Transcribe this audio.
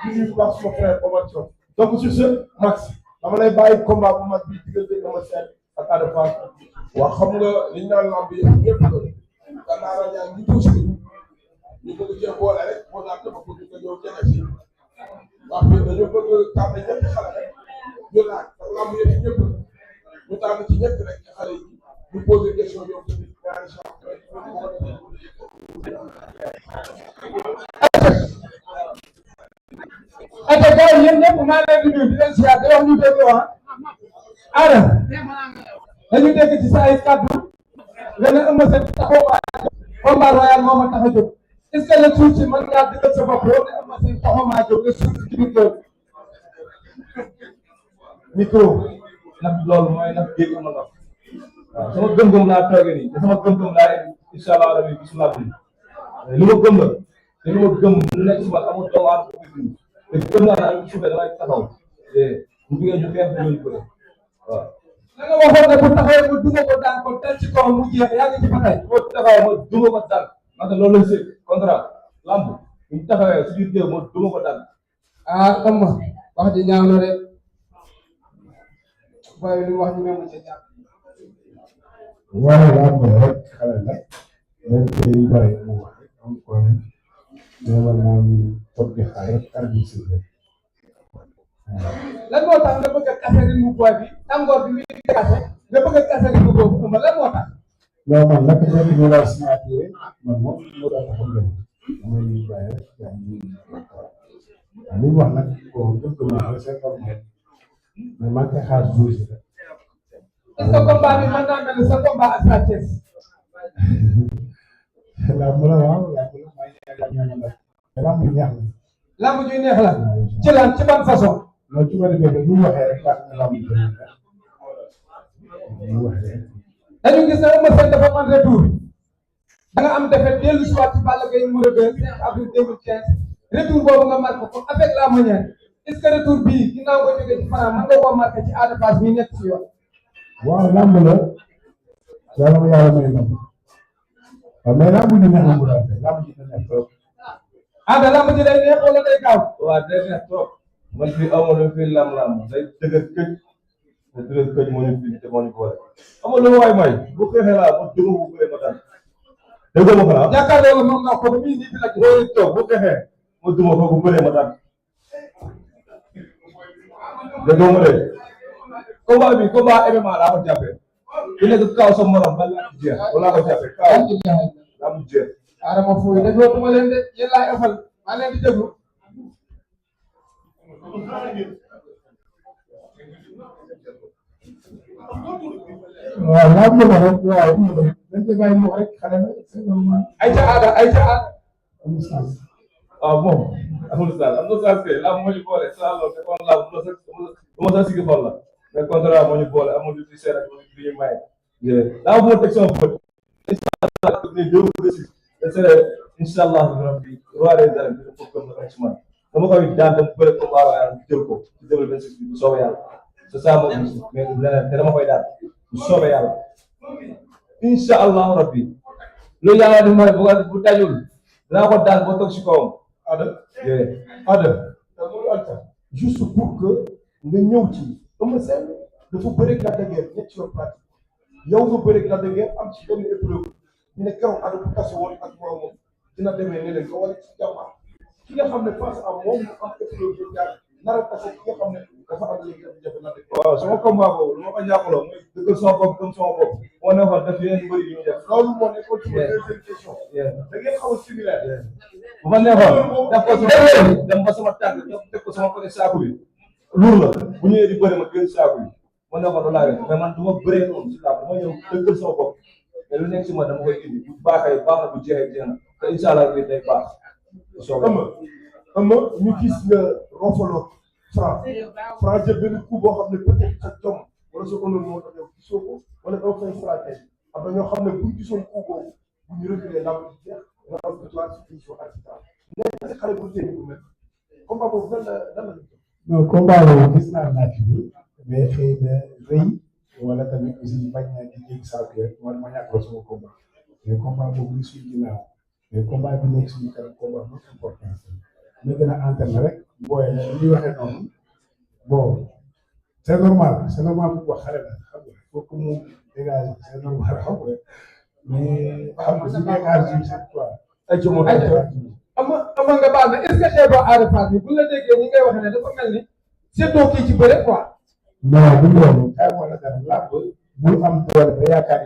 di nuyu bu baax suma frère Omar Thion donc sur ce Max dama lay bàyyi combat bu mag bi diggante Eumeu Sène ak Ada Fass waa xam nga li ñu naan lamb yi ñëpp danaa la ñaan ñu tuuti ñu bëgg cee boole rek moo tax dafa bëgg nga ñëw jege si wax bi dañoo bëgg tànn ñetti xale rek ñu laaj lamb yëpp ñëpp ñu tànn ci ñett rek ci xale yi ñu posé question yow tamit ñaari ate gars yi yéen ñëpp maa leen di nuyu di leen siyaar di wax ñu dégg wax Ada dañu dégg ci sa ay kàddu nga ne Eumeu Sène taxawaay combat royal moo ma tax a jóg est-ce que le suuf si mën ngaa dëggal sa bopp yow ne Eumeu Sène taxawaay jóg nga suuf ci biir kër micro nag loolu mooy nag dégg ma ndox waaw sama gëm-gëm laa toogee nii te sama gëm-gëm laa indi incha allah rabi bisimilah li ma gëm la te li ma gëm lu nekk si man amul doomu aadama te gëm naa ne ak suufee damay taxaw te bu bëggee ñu xeex ñu bëre waaw. la nga waxoon ne bu taxawee mu duma ko daan ko tel ci kaw mu jeex yaa ngi ci ba tey. boo taxawee ma duma ko daan parce que loolu lañ seet contrat lamb bu ñu taxawee si biir géew ma duma ko daan. ah xam nga wax ji ñaaw na de waaye li mu wax ñu ne mu ci jàpp. waaye lamb rek xale la même tey bari mu wax rek am problème mais man maa ngi toog di xaar rek arbitre rek. lan moo tax nga bëgg a kase rythme boy bi tàngoor bi muy kase nga bëgg a kase rythme boobu ëmb lan moo tax. non man naka nekk ñu la signature man moom mu daal xam nga mooy ñu bàyyi rek yaa ngi li mu wax nag bon dëgg naa la c'est normal mais maa ngi koy xaar jour yi rek. est-ce que combat bi mën naa mel ni sa combat ak Sa Thiès. lamb la waaw lamb la maa ngi ñaan la lamb neex la. lamb ju neex la ci lan ci ban façon. non ci ma demee ba bu ñu waxee rek tax na lamb ju neex la ñu waxee. dañu gis ne Eumeu Sène dafa man retour da nga am defet dellu si waat ci Balla Gaye numéro 2 5 avril 2015 retour boobu nga marqué ko avec la manière est-ce que retour bii ginnaaw nga jógee ci Franc mën nga koo marqué ci Ada Fass mi nekk ci yoon. waaw lamb la yàlla ma yàlla may lamb waaw mais lamb ji neex na mu daal lamb ji neex trop. Ada lamb ji day neex wala day gaaw. waaw day neex trop man fii amul fii lam-lam day dëgër këj te dëgër këj moo ñu fi te moo ñu boole amul lu waay may bu xeexee laa ma dugg bu bëree ma daan dégg nga ma xanaa jàkkaarloo nga moom nga ko ba muy nii di la gis. loolu toog bu xeexee ma duma ko bu bëree ma daan dégg nga ma de combat bi combat MMA laa ko jàppee ku nekk kaw sa morom ba laa ko jeex wala ko jàppee kaw laa mu jeex. Adama Foy dégloo tuma leen de yéen laay ëffal maa leen di déglu. waaw lamb la rek waaw dañ koy bàyyi mu wax rek xale la c'est normal. ay ca Ada ay ca Ada. amul sens. waaw bon amul sens am na sens que laa moo ñu boole saa lool te kon laa bu ma sa sigi xool la mais contrat moo ñu boole amul lu ci seet ak lu ñu maye. daa moo teg sama bët incha allah rabbi roi des arènes bi pour que ma ci man dama koy daan dem bëre combat waaye jël ko ci 2026 bi bu soobee yàlla c'est ça moom mais leneen te dama koy daan bu soobee yàlla incha allah rabbi loolu yàlla di ma bu dajul dinaa ko daan boo toog si kawam. Ada juste pour que nga ñëw ci Eumeu Sène dafa bëre Lac de Guiers ñetti yoon pratique yow nga bëre Lac de Guiers am ci benn épreuve ñu ne keroog Ada bu tase woon ak moromam dina demee ne leen nga war ci jàmbaar ki nga xam ne face à moom mu am épreuve yu ñaar nar a tase ki nga xam ne dafa am léegi jafe-jafe Lac de Guiers. waaw sama combat boobu lu ma ko ñàkkaloo mooy dëggal sama bopp gëm sama bopp moo nekkoon def yeneen mbëri yu ñu def. loolu moo nekkoon ci deuxième question. da ngeen xaw a similaire. bu ma neexoon def ko sama dem ba sama tànk def ko sama côté saako bi luur la bu ñëwee di bëri ma gën saako bi ma neexoon loolu laa def mais man du ma bëree noonu si làmb dama ñëw dëggal sama bopp mais lu nekk si ma dama koy indi bu baaxee baax na bu jeexee jeex na te incha allah bi day baax. Eumeu ñu gis nga rofaloo Franc jël benn coup boo xam ne peut-être sa jom wala sa honneur moo tax yow gisoo ko wala doo fay stratégie am na ñoo xam ne buñ gisoon coup boobu bu ñu reculer ndaw ci jeex nga am victoire ci finition arbitrale nekk xale bu tee bu mel combat boobu lan la non combat boobu gis naa naaj bi mais xëy na rëy wala tamit aussi bañ naa di dégg saa kër man ma ñàkk sama combat mais combat boobu li suñu ginnaaw mais combat bi nekk suñu kanam combat bu importance na gën a entraîné rek booy ñuy waxee noonu bon c'est normal bu wax xale la xam nga faut que mu dégage c'est normal xam nga mais xam nga su dégage c'est quoi. ay ci ama nga baal na est-ce que tey boo Ada Fass bi bu la déggee ni ngay waxee ne dafa mel ni seetoo kii ci bëre quoi. non du loolu kay wala dara làmb bu am doole ba yaakaar